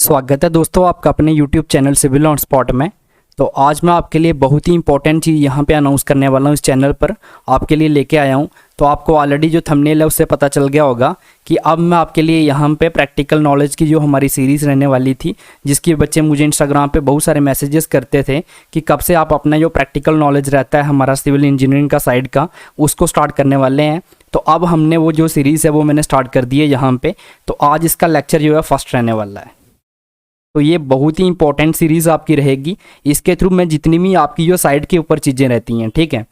स्वागत है दोस्तों आपका अपने YouTube channel civil on spot में। तो आज मैं आपके लिए बहुत ही इंपॉर्टेंट चीज़ यहाँ पे अनाउंस करने वाला हूँ। इस चैनल पर आपके लिए लेके आया हूँ। तो आपको ऑलरेडी जो थंबनेल है उससे पता चल गया होगा कि अब मैं आपके लिए यहाँ पे प्रैक्टिकल नॉलेज की जो हमारी सीरीज़ रहने वाली थी, जिसकी बच्चे मुझे इंस्टाग्राम पे बहुत सारे मैसेजेस करते थे कि कब से आप अपना जो प्रैक्टिकल नॉलेज रहता है हमारा सिविल इंजीनियरिंग का साइड का, उसको स्टार्ट करने वाले हैं। तो अब हमने वो जो सीरीज़ है वो मैंने स्टार्ट कर दी है यहाँ पे। तो आज इसका लेक्चर जो है फर्स्ट रहने वाला है। तो ये बहुत ही इंपॉर्टेंट सीरीज़ आपकी रहेगी। इसके थ्रू मैं जितनी भी आपकी जो साइड के ऊपर चीज़ें रहती हैं, ठीक है,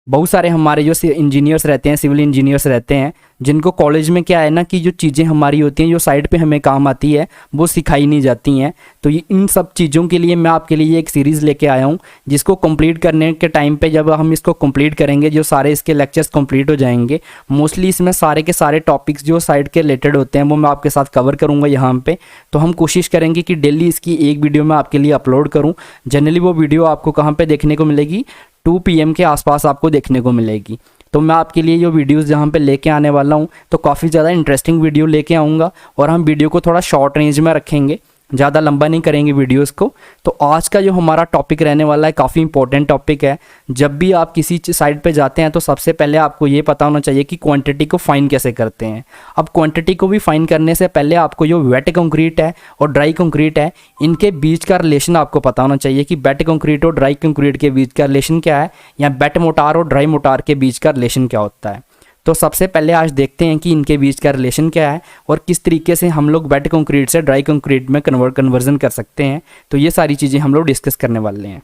बहुत सारे हमारे जो इंजीनियर्स रहते हैं, सिविल इंजीनियर्स रहते हैं, जिनको कॉलेज में क्या है ना कि जो चीज़ें हमारी होती हैं जो साइड पे हमें काम आती है वो सिखाई नहीं जाती हैं। तो ये इन सब चीज़ों के लिए मैं आपके लिए एक सीरीज़ लेके आया हूँ, जिसको कंप्लीट करने के टाइम पे जब हम इसको कंप्लीट करेंगे, जो सारे इसके लेक्चर्स कंप्लीट हो जाएंगे, मोस्टली इसमें सारे के सारे टॉपिक्स जो साइड के रिलेटेड होते हैं वो मैं आपके साथ कवर करूँगा यहाँ पर। तो हम कोशिश करेंगे कि डेली इसकी एक वीडियो मैं आपके लिए अपलोड करूँ। जनरली वो वीडियो आपको कहाँ पर देखने को मिलेगी, 2 PM के आसपास आपको देखने को मिलेगी। तो मैं आपके लिए जो वीडियोस जहाँ पे लेके आने वाला हूँ तो काफ़ी ज़्यादा इंटरेस्टिंग वीडियो लेके आऊँगा, और हम वीडियो को थोड़ा शॉर्ट रेंज में रखेंगे, ज़्यादा लंबा नहीं करेंगे वीडियोस को। तो आज का जो हमारा टॉपिक रहने वाला है काफ़ी इंपॉर्टेंट टॉपिक है। जब भी आप किसी साइड पे जाते हैं तो सबसे पहले आपको ये पता होना चाहिए कि क्वांटिटी को फाइन कैसे करते हैं। अब क्वांटिटी को भी फाइन करने से पहले आपको जो वेट कंक्रीट है और ड्राई कंक्रीट है, इनके बीच का रिलेशन आपको पता होना चाहिए कि वेट कंक्रीट और ड्राई कंक्रीट के बीच का रिलेशन क्या है, या वेट मोटार और ड्राई मोटार के बीच का रिलेशन क्या होता है। तो सबसे पहले आज देखते हैं कि इनके बीच का रिलेशन क्या है और किस तरीके से हम लोग वेट कंक्रीट से ड्राई कंक्रीट में कन्वर्जन कर सकते हैं। तो ये सारी चीज़ें हम लोग डिस्कस करने वाले हैं।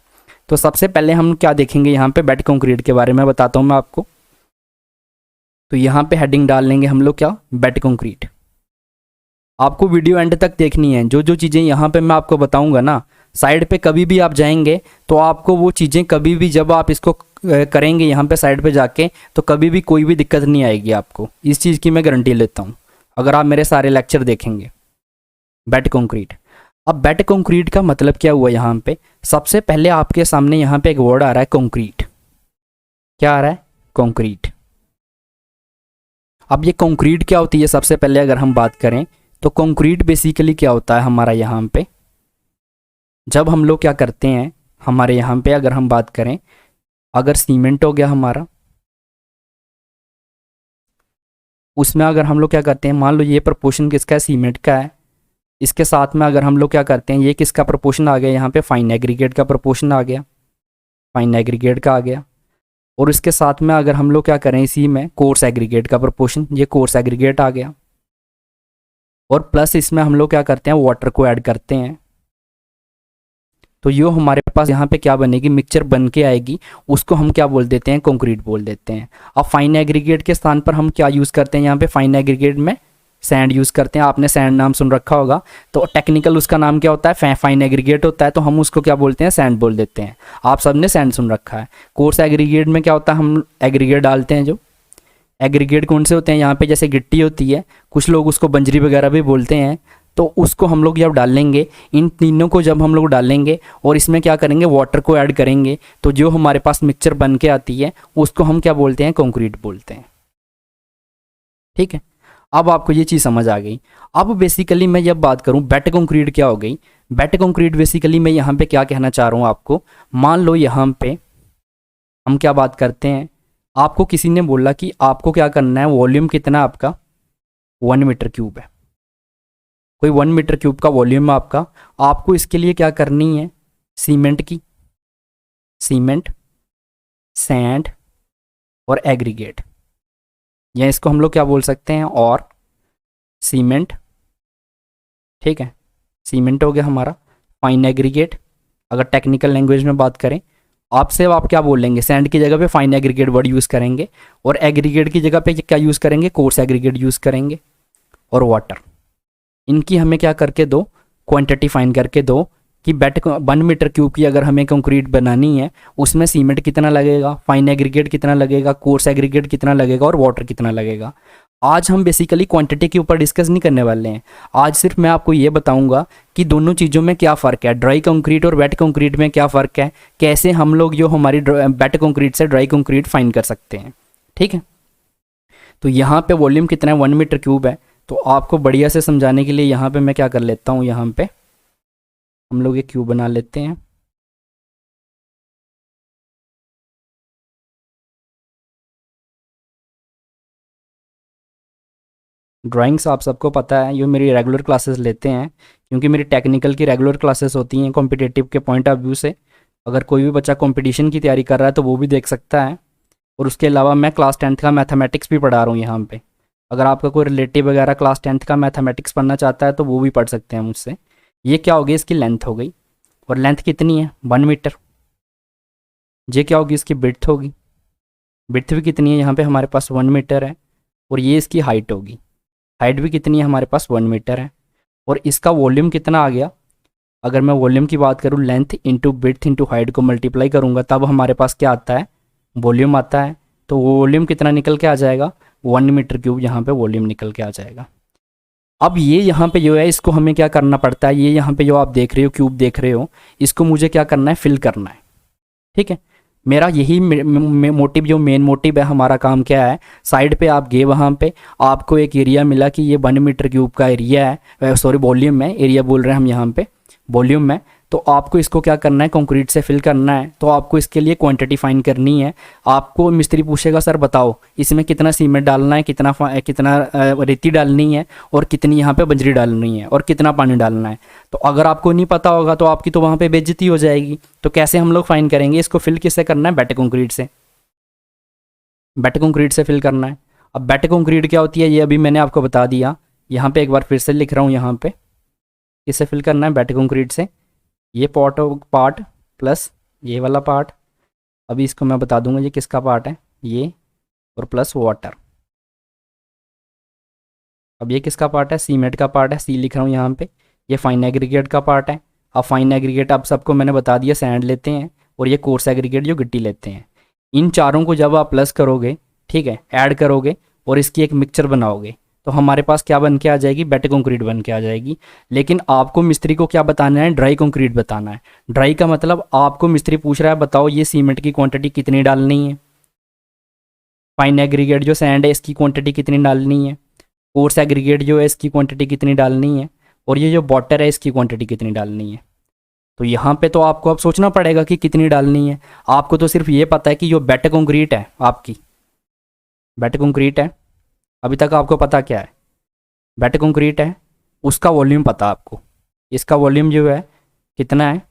तो सबसे पहले हम क्या देखेंगे, यहाँ पे वेट कंक्रीट के बारे में बताता हूँ मैं आपको। तो यहाँ पे हेडिंग डाल लेंगे हम लोग क्या, वेट कंक्रीट। आपको वीडियो एंड तक देखनी है। जो जो चीज़ें यहाँ पे मैं आपको बताऊँगा ना, साइड पे कभी भी आप जाएंगे तो आपको वो चीज़ें कभी भी जब आप इसको करेंगे यहाँ पे साइड पे जाके, तो कभी भी कोई भी दिक्कत नहीं आएगी आपको। इस चीज़ की मैं गारंटी लेता हूँ अगर आप मेरे सारे लेक्चर देखेंगे। वेट कंक्रीट, अब वेट कंक्रीट का मतलब क्या हुआ यहाँ पे, सबसे पहले आपके सामने यहाँ पे एक वर्ड आ रहा है कंक्रीट। क्या आ रहा है, कंक्रीट। अब ये कंक्रीट क्या होती है, सबसे पहले अगर हम बात करें तो कंक्रीट बेसिकली क्या होता है हमारा यहाँ पे, जब हम लोग क्या करते हैं हमारे यहाँ पे, अगर हम बात करें, अगर सीमेंट हो गया हमारा, उसमें अगर हम लोग क्या करते हैं, मान लो ये प्रपोर्शन किसका है, सीमेंट का है। इसके साथ में अगर हम लोग क्या करते हैं, ये किसका प्रपोर्शन आ गया यहाँ पे, फाइन एग्रीगेट का प्रपोर्शन आ गया, फाइन एग्रीगेट का आ गया। और इसके साथ में अगर हम लोग क्या करें, इसी में कोर्स एग्रीगेट का प्रपोर्शन, ये कोर्स एग्रीगेट आ गया। और प्लस इसमें हम लोग क्या करते हैं, वाटर को ऐड करते हैं। तो ये हमारे पास यहाँ पे क्या बनेगी, मिक्सचर बन के आएगी, उसको हम क्या बोल देते हैं, कंक्रीट बोल देते हैं। अब फाइन एग्रीगेट के स्थान पर हम क्या यूज़ करते हैं, यहाँ पे फाइन एग्रीगेट में सैंड यूज़ करते हैं। आपने सैंड नाम सुन रखा होगा, तो टेक्निकल उसका नाम क्या होता है, फाइन एग्रीगेट होता है, तो हम उसको क्या बोलते हैं, सैंड बोल देते हैं। आप सबने सैंड सुन रखा है। कोर्स एग्रीगेट में क्या होता है, हम एग्रीगेट डालते हैं। जो एग्रीगेट कौन से होते हैं यहाँ पे, जैसे गिट्टी होती है, कुछ लोग उसको बंजरी वगैरह भी बोलते हैं, तो उसको हम लोग जब डालेंगे, इन तीनों को जब हम लोग डालेंगे और इसमें क्या करेंगे, वाटर को ऐड करेंगे, तो जो हमारे पास मिक्सचर बन के आती है उसको हम क्या बोलते हैं, कंक्रीट बोलते हैं। ठीक है, अब आपको ये चीज़ समझ आ गई। अब बेसिकली मैं जब बात करूं वेट कंक्रीट क्या हो गई, वेट कंक्रीट बेसिकली मैं यहाँ पे क्या कहना चाह रहा हूँ आपको, मान लो यहाँ पे हम क्या बात करते हैं, आपको किसी ने बोला कि आपको क्या करना है, वॉल्यूम कितना आपका 1 मीटर क्यूब है, कोई 1 मीटर क्यूब का वॉल्यूम है आपका। आपको इसके लिए क्या करनी है, सीमेंट की, सीमेंट, सैंड और एग्रीगेट, या इसको हम लोग क्या बोल सकते हैं, और सीमेंट। ठीक है, सीमेंट हो गया हमारा, फाइन एग्रीगेट अगर टेक्निकल लैंग्वेज में बात करें, आपसे आप क्या बोलेंगे, सैंड की जगह पे फाइन एग्रीगेट वर्ड यूज़ करेंगे, और एग्रीगेट की जगह पे क्या यूज़ करेंगे, कोर्स एग्रीगेट यूज़ करेंगे, और वाटर। इनकी हमें क्या करके दो, क्वांटिटी फाइन करके दो कि 1 मीटर क्यूब की अगर हमें कंक्रीट बनानी है, उसमें सीमेंट कितना लगेगा, फाइन एग्रीगेट कितना लगेगा, कोर्स एग्रीगेट कितना लगेगा, और वाटर कितना लगेगा। आज हम बेसिकली क्वांटिटी के ऊपर डिस्कस नहीं करने वाले हैं। आज सिर्फ मैं आपको ये बताऊंगा कि दोनों चीज़ों में क्या फ़र्क है, ड्राई कंक्रीट और वेट कंक्रीट में क्या फ़र्क है, कैसे हम लोग जो हमारी वेट कंक्रीट से ड्राई कंक्रीट फाइन कर सकते हैं। ठीक है, तो यहाँ पे वॉल्यूम कितना है, 1 मीटर क्यूब है। तो आपको बढ़िया से समझाने के लिए यहाँ पे मैं क्या कर लेता हूँ, यहाँ पे हम लोग ये क्यूब बना लेते हैं। ड्राइंग्स आप सबको पता है, ये मेरी रेगुलर क्लासेस लेते हैं, क्योंकि मेरी टेक्निकल की रेगुलर क्लासेस होती हैं कॉम्पिटिटिव के पॉइंट ऑफ व्यू से। अगर कोई भी बच्चा कंपटीशन की तैयारी कर रहा है तो वो भी देख सकता है। और उसके अलावा मैं क्लास 10th का मैथमेटिक्स भी पढ़ा रहा हूँ यहाँ पे। अगर आपका कोई रिलेटिव वगैरह क्लास 10th का मैथमेटिक्स पढ़ना चाहता है तो वो भी पढ़ सकते हैं मुझसे। ये क्या होगी, इसकी लेंथ हो गई, और लेंथ कितनी है 1 मीटर। ये क्या होगी, इसकी बिड्थ होगी, बिड्थ भी कितनी है यहाँ पे हमारे पास 1 मीटर है। और ये इसकी हाइट होगी, हाइट भी कितनी है हमारे पास 1 मीटर है। और इसका वॉल्यूम कितना आ गया, अगर मैं वॉल्यूम की बात करूँ, length into width into height को मल्टीप्लाई करूँगा तब हमारे पास क्या आता है, वॉल्यूम आता है। तो वॉल्यूम कितना निकल के आ जाएगा, 1 मीटर क्यूब यहाँ पे वॉल्यूम निकल के आ जाएगा। अब ये यहाँ पे जो है इसको हमें क्या करना पड़ता है, ये यहाँ पे जो आप देख रहे हो क्यूब देख रहे हो, इसको मुझे क्या करना है, फिल करना है। ठीक है, मेरा यही मोटिव, जो मेन मोटिव है हमारा काम क्या है, साइड पे आप गए वहाँ पे आपको एक एरिया मिला कि ये 1 मीटर क्यूब का एरिया है, सॉरी वॉल्यूम है, एरिया बोल रहे हैं हम यहाँ पे वॉल्यूम में। तो आपको इसको क्या करना है, कंक्रीट से फिल करना है। तो आपको इसके लिए क्वांटिटी फाइंड करनी है। आपको मिस्त्री पूछेगा सर बताओ इसमें कितना सीमेंट डालना है, कितना रेती डालनी है, और कितनी यहाँ पे बजरी डालनी है, और कितना पानी डालना है। तो अगर आपको नहीं पता होगा तो आपकी तो वहाँ पे बेइज्जती हो जाएगी। तो कैसे हम लोग फाइंड करेंगे, इसको फिल किससे करना है, बेड कंक्रीट से, बेड कंक्रीट से फिल करना है। अब बेड कंक्रीट क्या होती है ये अभी मैंने आपको बता दिया। यहाँ पे एक बार फिर से लिख रहा हूँ, यहाँ पे किससे फिल करना है, बेड कंक्रीट से। ये पार्ट प्लस ये वाला पार्ट, अभी इसको मैं बता दूंगा ये किसका पार्ट है, ये, और प्लस वाटर। अब ये किसका पार्ट है, सीमेंट का पार्ट है, सी लिख रहा हूँ यहाँ पे। ये फाइन एग्रीगेट का पार्ट है। अब फाइन एग्रीगेट अब सबको मैंने बता दिया, सैंड लेते हैं, और ये कोर्स एग्रीगेट जो गिट्टी लेते हैं। इन चारों को जब आप प्लस करोगे, ठीक है, ऐड करोगे और इसकी एक मिक्सचर बनाओगे तो हमारे पास क्या बन के आ जाएगी, बेड कंक्रीट बन के आ जाएगी। लेकिन आपको मिस्त्री को क्या बताना है, ड्राई कंक्रीट बताना है। ड्राई का मतलब आपको मिस्त्री पूछ रहा है बताओ ये सीमेंट की क्वांटिटी कितनी डालनी है, फाइन एग्रीगेट जो सैंड है इसकी क्वांटिटी कितनी डालनी है, कोर्स एग्रीगेट जो है इसकी क्वांटिटी कितनी डालनी है, और ये जो वाटर है इसकी क्वांटिटी कितनी डालनी है। तो यहाँ पे तो आपको अब सोचना पड़ेगा कि कितनी डालनी है। आपको तो सिर्फ ये पता है कि जो बेड कंक्रीट है, आपकी बेड कंक्रीट है, अभी तक आपको पता क्या है, बेड कंक्रीट है, उसका वॉल्यूम पता आपको, इसका वॉल्यूम जो है कितना है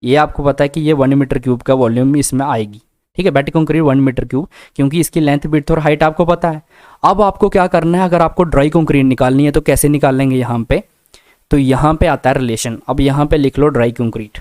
ये आपको पता है कि ये 1 मीटर क्यूब का वॉल्यूम इसमें आएगी। ठीक है, बेड कंक्रीट 1 मीटर क्यूब, क्योंकि इसकी लेंथ विड्थ और हाइट आपको पता है। अब आपको क्या करना है, अगर आपको ड्राई कंक्रीट निकालनी है तो कैसे निकालेंगे यहाँ पे, तो यहाँ पे आता है रिलेशन। अब यहाँ पे लिख लो ड्राई कंक्रीट।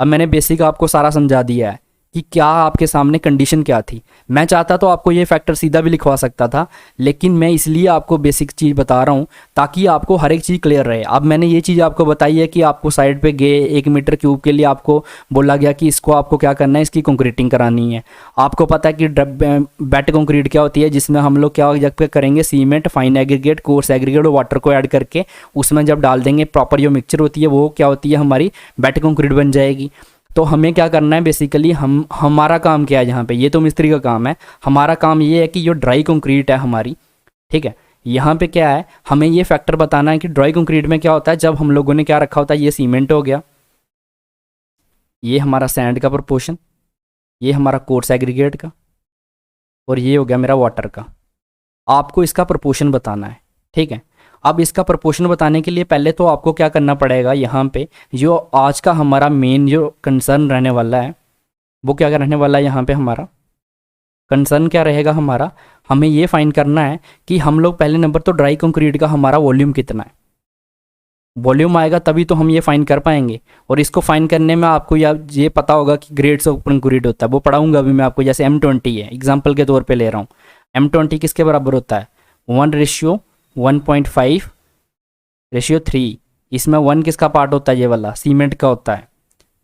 अब मैंने बेसिक आपको सारा समझा दिया है कि क्या आपके सामने कंडीशन क्या थी। मैं चाहता तो आपको ये फैक्टर सीधा भी लिखवा सकता था, लेकिन मैं इसलिए आपको बेसिक चीज़ बता रहा हूँ ताकि आपको हर एक चीज़ क्लियर रहे। अब मैंने ये चीज़ आपको बताई है कि आपको साइड पे गए 1 मीटर क्यूब के लिए आपको बोला गया कि इसको आपको क्या करना है, इसकी कंक्रीटिंग करानी है। आपको पता है कि बेड कंक्रीट क्या होती है, जिसमें हम लोग क्या जब करेंगे, cement, fine aggregate, coarse aggregate और वाटर को ऐड करके उसमें जब डाल देंगे प्रॉपर जो मिक्सचर होती है वो क्या होती है, हमारी बेड कंक्रीट बन जाएगी। तो हमें क्या करना है, बेसिकली हमारा काम क्या है यहाँ पे, ये तो मिस्त्री का काम है, हमारा काम ये है कि जो ड्राई कंक्रीट है हमारी, ठीक है, यहाँ पे क्या है, हमें ये फैक्टर बताना है कि ड्राई कंक्रीट में क्या होता है। जब हम लोगों ने क्या रखा होता है, ये सीमेंट हो गया, ये हमारा सैंड का प्रोपोर्शन, ये हमारा कोर्स एग्रीगेट का, और ये हो गया मेरा वाटर का। आपको इसका प्रोपोर्शन बताना है। ठीक है, अब इसका प्रोपोर्शन बताने के लिए पहले तो आपको क्या करना पड़ेगा, यहाँ पे जो आज का हमारा मेन जो कंसर्न रहने वाला है वो क्या रहने वाला है, यहाँ पे हमारा कंसर्न क्या रहेगा हमारा, हमें ये फाइंड करना है कि हम लोग पहले नंबर तो ड्राई कंक्रीट का हमारा वॉल्यूम कितना है। वॉल्यूम आएगा तभी तो हम ये फाइंड कर पाएंगे। और इसको फाइंड करने में आपको ये पता होगा कि ग्रेड्स ऑफ कंक्रीट होता है, वो पढ़ाऊंगा अभी मैं आपको। जैसे M20 है, एग्जाम्पल के तौर पर ले रहा हूँ। M20 किसके बराबर होता है, 1:1.5:3। इसमें 1 किसका पार्ट होता है, ये वाला सीमेंट का होता है।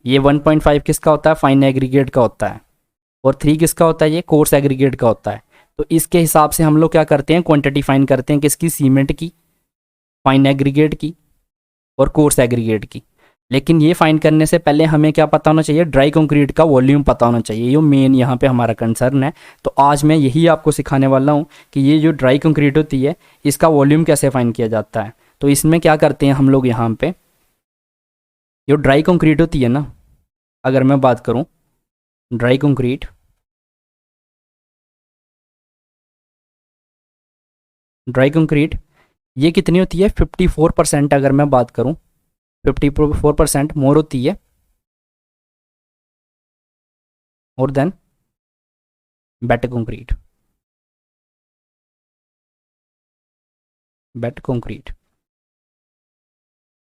ये 1.5 किसका होता है, फाइन एग्रीगेट का होता है। और 3 किसका होता है, ये कोर्स एग्रीगेट का होता है। तो इसके हिसाब से हम लोग क्या करते हैं, क्वांटिटी फाइंड करते हैं, किसकी, सीमेंट की, फाइन एग्रीगेट की और कोर्स एग्रीगेट की। लेकिन ये फाइंड करने से पहले हमें क्या पता होना चाहिए, ड्राई कंक्रीट का वॉल्यूम पता होना चाहिए। ये मेन यहाँ पे हमारा कंसर्न है। तो आज मैं यही आपको सिखाने वाला हूँ कि ये जो ड्राई कंक्रीट होती है इसका वॉल्यूम कैसे फाइंड किया जाता है। तो इसमें क्या करते हैं हम लोग, यहाँ पे जो ड्राई कंक्रीट होती है ना, अगर मैं बात करूं ड्राई कंक्रीट, ड्राई कंक्रीट ये कितनी होती है 54%, अगर मैं बात करूं 54% मोर होती है मोर देन बेट कंक्रीट, बेट कंक्रीट।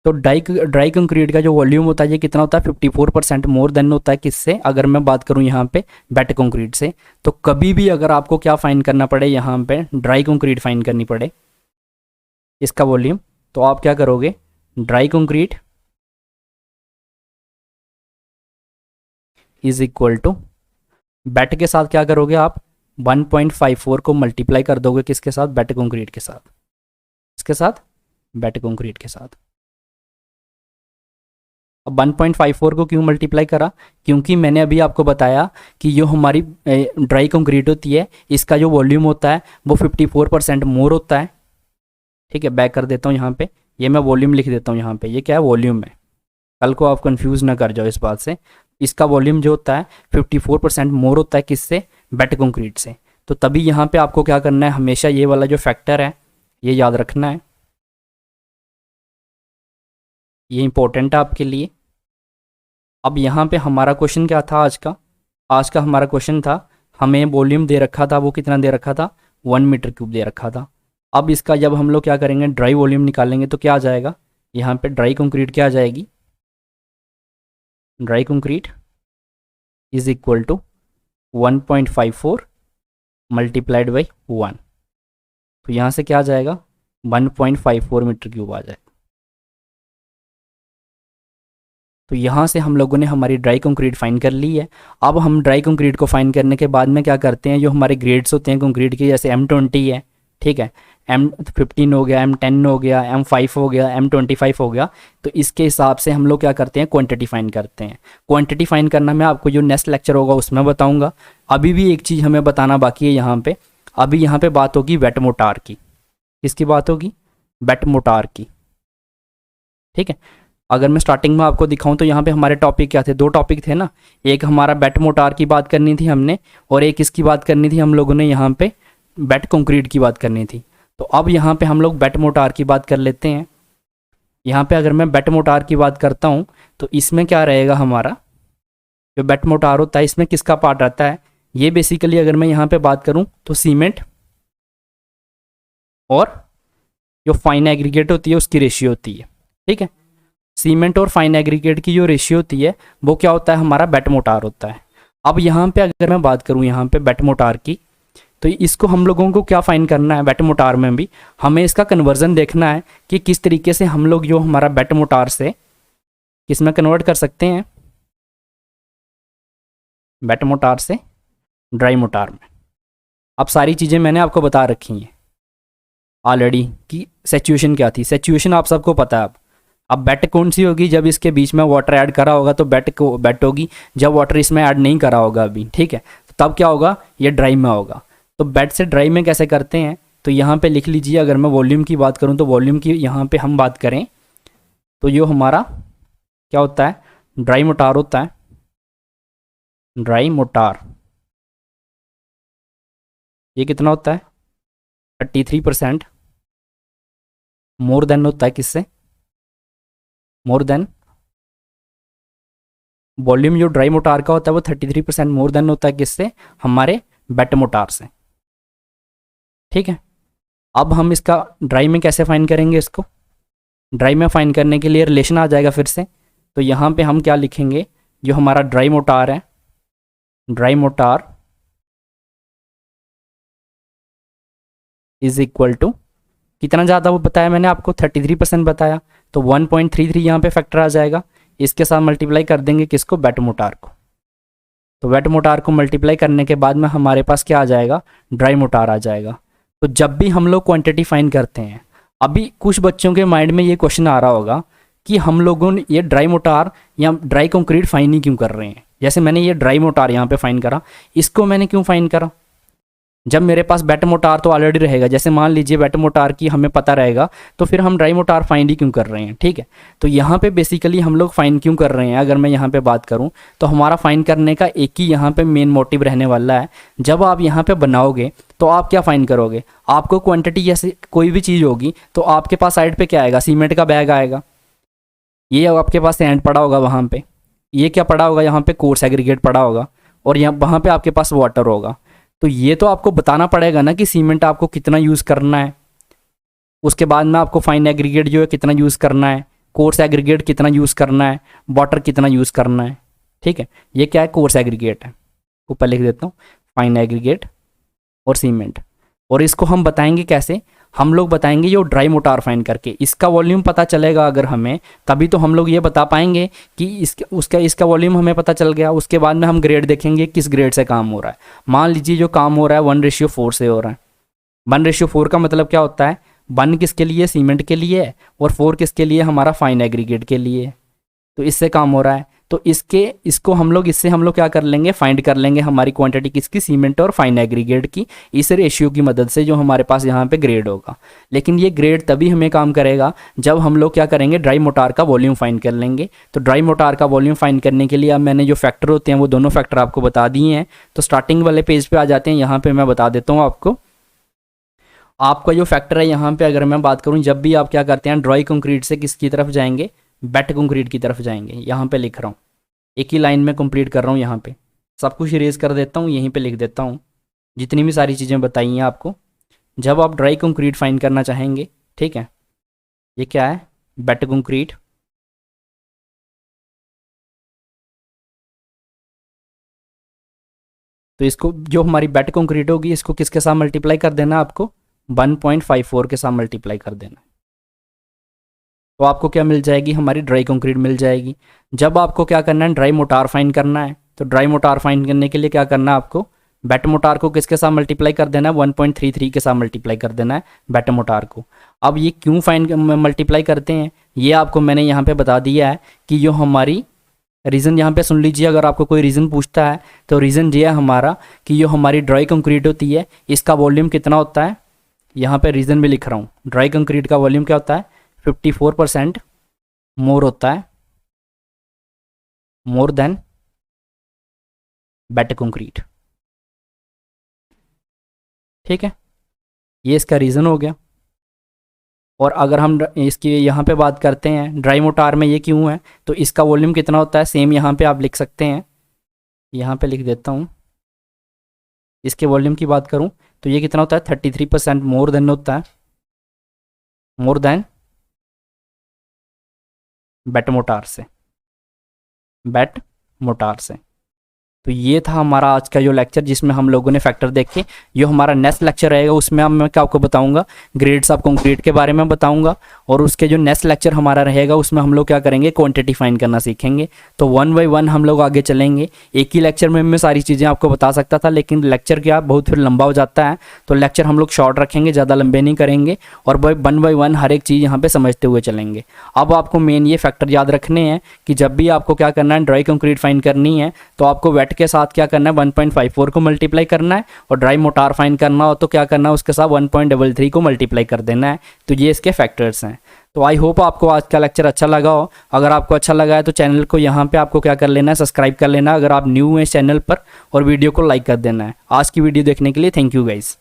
तो ड्राई कंक्रीट का जो वॉल्यूम होता है ये कितना होता है 54% मोर देन होता है किससे, अगर मैं बात करूं यहाँ पे बेट कंक्रीट से। तो कभी भी अगर आपको क्या फाइन करना पड़े, यहाँ पे ड्राई कंक्रीट फाइन करनी पड़े इसका वॉल्यूम, तो आप क्या करोगे, dry concrete is equal to wet के साथ क्या करोगे आप 1.54 को मल्टीप्लाई कर दोगे किसके साथ, बेट कंक्रीट के साथ, इसके साथ बेट कंक्रीट के साथ। अब 1.54 को क्यों मल्टीप्लाई करा, क्योंकि मैंने अभी आपको बताया कि जो हमारी ड्राई कंक्रीट होती है इसका जो वॉल्यूम होता है वो 54% मोर होता है। ठीक है, बैक कर देता हूँ यहाँ पे, ये मैं वॉल्यूम लिख देता हूँ यहाँ पे, ये क्या है वॉल्यूम है, कल को आप कंफ्यूज ना कर जाओ इस बात से। इसका वॉल्यूम जो होता है 54% मोर होता है किससे, बेट कंक्रीट से। तो तभी यहाँ पे आपको क्या करना है, हमेशा ये वाला जो फैक्टर है ये याद रखना है, ये इंपॉर्टेंट है आपके लिए। अब यहाँ पे हमारा क्वेश्चन क्या था आज का हमारा क्वेश्चन था, हमें वॉल्यूम दे रखा था, वो कितना दे रखा था 1 मीटर क्यूब दे रखा था। अब इसका जब हम लोग क्या करेंगे ड्राई वॉल्यूम निकालेंगे तो क्या आ जाएगा, यहाँ पे ड्राई कंक्रीट क्या आ जाएगी, dry concrete is equal to 1.54 multiplied by 1, तो यहाँ से क्या आ जाएगा 1.54 मीटर क्यूब आ जाएगा। तो यहाँ से हम लोगों ने हमारी ड्राई कंक्रीट फाइन कर ली है। अब हम ड्राई कंक्रीट को फाइन करने के बाद में क्या करते हैं, जो हमारे ग्रेड्स होते हैं कंक्रीट के, जैसे M20 है, ठीक है, M15 हो गया, M10 हो गया, M5 हो गया, M25 हो गया, तो इसके हिसाब से हम लोग क्या करते हैं क्वांटिटी फाइन करते हैं। क्वांटिटी फाइन करना मैं आपको जो नेक्स्ट लेक्चर होगा उसमें बताऊंगा। अभी भी एक चीज़ हमें बताना बाकी है यहाँ पे, अभी यहाँ पे बात होगी वेट मोटार की। किसकी बात होगी, वेट मोटार की। ठीक है, अगर मैं स्टार्टिंग में आपको दिखाऊं तो यहाँ पे हमारे टॉपिक क्या थे, 2 टॉपिक थे ना, एक हमारा वेट मोटार की बात करनी थी हमने, और एक इसकी बात करनी थी हम लोगों ने यहाँ पे वेट कंक्रीट की बात करनी थी। तो अब यहाँ पे हम लोग वेट मोटार की बात कर लेते हैं। यहाँ पे अगर मैं वेट मोटार की बात करता हूँ तो इसमें क्या रहेगा, हमारा जो वेट मोटार होता है इसमें किसका पार्ट आता है, ये बेसिकली अगर मैं यहाँ पे बात करूँ तो सीमेंट और जो फाइन एग्रीगेट होती है उसकी रेशियो होती है। ठीक है, सीमेंट और फाइन एग्रीगेट की जो रेशियो होती है वो क्या होता है, हमारा वेट मोटार होता है। अब यहाँ पे अगर मैं बात करूँ यहाँ पे वेट मोटार की, तो इसको हम लोगों को क्या फाइन करना है, वेट मोटार में भी हमें इसका कन्वर्जन देखना है कि किस तरीके से हम लोग जो हमारा वेट मोटार से किस में कन्वर्ट कर सकते हैं, वेट मोटार से ड्राई मोटार में। अब सारी चीज़ें मैंने आपको बता रखी हैं ऑलरेडी कि सिचुएशन क्या थी, सिचुएशन आप सबको पता है। अब बेट कौन सी होगी, जब इसके बीच में वाटर ऐड करा होगा तो बेट होगी, जब वाटर इसमें ऐड नहीं करा होगा अभी, ठीक है, तो तब क्या होगा, ये ड्राई में होगा। तो बेट से ड्राई में कैसे करते हैं, तो यहाँ पे लिख लीजिए, अगर मैं वॉल्यूम की बात करूँ तो वॉल्यूम की यहाँ पे हम बात करें तो जो हमारा क्या होता है, ड्राई मोटार होता है, ड्राई मोटार ये कितना होता है 33% मोर देन होता है किससे, मोर देन वॉल्यूम जो ड्राई मोटार का होता है वो 33% मोर देन होता है किससे, हमारे वेट मोटार से। ठीक है, अब हम इसका ड्राई में कैसे फाइन करेंगे, इसको ड्राई में फाइन करने के लिए रिलेशन आ जाएगा फिर से। तो यहाँ पे हम क्या लिखेंगे, जो हमारा ड्राई मोटार है, dry mortar is equal to कितना ज़्यादा वो बताया मैंने आपको 33% बताया, तो 1.33 यहाँ पे फैक्टर आ जाएगा, इसके साथ मल्टीप्लाई कर देंगे किसको, वेट मोटार को। तो वेट मोटार को मल्टीप्लाई करने के बाद में हमारे पास क्या आ जाएगा, ड्राई मोटार आ जाएगा। तो जब भी हम लोग क्वांटिटी फाइन करते हैं, अभी कुछ बच्चों के माइंड में ये क्वेश्चन आ रहा होगा कि हम लोगों ने ये ड्राई मोटार या ड्राई कंक्रीट फाइन ही क्यों कर रहे हैं। जैसे मैंने ये ड्राई मोटार यहाँ पे फाइन करा, इसको मैंने क्यों फाइन करा, जब मेरे पास वेट मोटार तो ऑलरेडी रहेगा, जैसे मान लीजिए वेट मोटार की हमें पता रहेगा, तो फिर हम ड्राई मोटार फाइंड ही क्यों कर रहे हैं, ठीक है। तो यहाँ पे बेसिकली हम लोग फाइंड क्यों कर रहे हैं, अगर मैं यहाँ पे बात करूँ तो हमारा फाइंड करने का एक ही यहाँ पे मेन मोटिव रहने वाला है। जब आप यहाँ पे बनाओगे तो आप क्या फाइंड करोगे, आपको क्वांटिटी जैसे कोई भी चीज़ होगी तो आपके पास साइड पे क्या आएगा, सीमेंट का बैग आएगा, ये आपके पास सैंड पड़ा होगा वहाँ पे, ये क्या पड़ा होगा यहाँ पे, कोर्स एग्रीगेट पड़ा होगा, और यहाँ वहाँ पे आपके पास वाटर होगा। तो ये तो आपको बताना पड़ेगा ना कि सीमेंट आपको कितना यूज़ करना है, उसके बाद में आपको फाइन एग्रीगेट जो है कितना यूज़ करना है, कोर्स एग्रीगेट कितना यूज़ करना है, वाटर कितना यूज़ करना है, ठीक है। ये क्या है, कोर्स एग्रीगेट है, ऊपर लिख देता हूँ फाइन एग्रीगेट और सीमेंट। और इसको हम बताएंगे कैसे, हम लोग बताएंगे ये ड्राई मोटार फाइन करके, इसका वॉल्यूम पता चलेगा अगर हमें, तभी तो हम लोग ये बता पाएंगे कि इसका वॉल्यूम हमें पता चल गया। उसके बाद में हम ग्रेड देखेंगे किस ग्रेड से काम हो रहा है। मान लीजिए जो काम हो रहा है 1:4 से हो रहा है। 1:4 का मतलब क्या होता है, 1 किसके लिए, सीमेंट के लिए है, और 4 किसके लिए, हमारा फाइन एग्रीगेट के लिए। तो इससे काम हो रहा है, तो इससे हम लोग क्या कर लेंगे, फाइंड कर लेंगे हमारी क्वांटिटी किसकी, सीमेंट और फाइन एग्रीगेट की, इस रेशियो की मदद से जो हमारे पास यहाँ पे ग्रेड होगा। लेकिन ये ग्रेड तभी हमें काम करेगा जब हम लोग क्या करेंगे, ड्राई मोटार का वॉल्यूम फाइंड कर लेंगे। तो ड्राई मोटार का वॉल्यूम फाइंड करने के लिए अब मैंने जो फैक्टर होते हैं वो दोनों फैक्टर आपको बता दिए हैं। तो स्टार्टिंग वाले पेज पे आ जाते हैं, यहाँ पे मैं बता देता हूँ आपका जो फैक्टर है यहाँ पे अगर मैं बात करूँ, जब भी आप क्या करते हैं ड्राई कंक्रीट से किसकी तरफ जाएंगे, वेट कंक्रीट की तरफ जाएंगे। यहाँ पे लिख रहा हूँ, एक ही लाइन में कंप्लीट कर रहा हूँ, यहाँ पे सब कुछ इरेज कर देता हूँ, यहीं पे लिख देता हूँ जितनी भी सारी चीज़ें बताई हैं आपको। जब आप ड्राई कंक्रीट फाइंड करना चाहेंगे, ठीक है, ये क्या है, वेट कंक्रीट, तो इसको जो हमारी वेट कंक्रीट होगी इसको किसके साथ मल्टीप्लाई कर देना, आपको 1.54 के साथ मल्टीप्लाई कर देना। तो आपको क्या मिल जाएगी, हमारी ड्राई कंक्रीट मिल जाएगी। जब आपको क्या करना है, ड्राई मोटार फाइंड करना है, तो ड्राई मोटार फाइंड करने के लिए क्या करना है, आपको वेट मोटार को किसके साथ मल्टीप्लाई कर देना है, 1.33 के साथ मल्टीप्लाई कर देना है वेट मोटार को। अब ये क्यों फाइंड मल्टीप्लाई करते हैं, ये आपको मैंने यहाँ पे बता दिया है कि जो हमारी रीज़न यहाँ पे सुन लीजिए, अगर आपको कोई रीज़न पूछता है तो रीज़न ये है हमारा कि जो हमारी ड्राई कंक्रीट होती है इसका वॉल्यूम कितना होता है, यहाँ पे रीज़न में लिख रहा हूँ, ड्राई कंक्रीट का वॉल्यूम क्या होता है, 54% मोर होता है, मोर देन वेट कंक्रीट, ठीक है। ये इसका रीज़न हो गया। और अगर हम इसकी यहाँ पे बात करते हैं ड्राई मोटार में ये क्यों है, तो इसका वॉल्यूम कितना होता है, सेम यहाँ पे आप लिख सकते हैं, यहाँ पे लिख देता हूँ। इसके वॉल्यूम की बात करूँ तो ये कितना होता है, 33% मोर देन होता है, मोर देन वेट मोटार से, वेट मोटार से। तो ये था हमारा आज का जो लेक्चर जिसमें हम लोगों ने फैक्टर देखे। जो हमारा नेक्स्ट लेक्चर रहेगा उसमें अब मैं क्या आपको बताऊंगा, ग्रेड्स ऑफ कंक्रीट के बारे में बताऊंगा। और उसके जो नेक्स्ट लेक्चर हमारा रहेगा उसमें हम लोग क्या करेंगे, क्वांटिटी फाइंड करना सीखेंगे। तो 1 बाय 1 हम लोग आगे चलेंगे। एक ही लेक्चर में मैं सारी चीज़ें आपको बता सकता था, लेकिन लेक्चर क्या बहुत फिर लंबा हो जाता है, तो लेक्चर हम लोग शॉर्ट रखेंगे, ज़्यादा लंबे नहीं करेंगे, और 1 बाय 1 हर एक चीज़ यहाँ पर समझते हुए चलेंगे। अब आपको मेन ये फैक्टर याद रखने हैं कि जब भी आपको क्या करना है, ड्राई कंक्रीट फाइंड करनी है तो आपको वेट के साथ क्या करना है, 1.54 को मल्टीप्लाई करना है, और ड्राई मोटार फाइंड करना हो तो क्या करना है, उसके साथ 1.33 को मल्टीप्लाई कर देना है। तो ये इसके फैक्टर्स हैं। तो आई होप आपको आज का लेक्चर अच्छा लगा हो। अगर आपको अच्छा लगा है तो चैनल को यहाँ पे आपको क्या कर लेना है, सब्सक्राइब कर लेना अगर आप न्यू हैं इस चैनल पर, और वीडियो को लाइक कर देना है। आज की वीडियो देखने के लिए थैंक यू गाइस।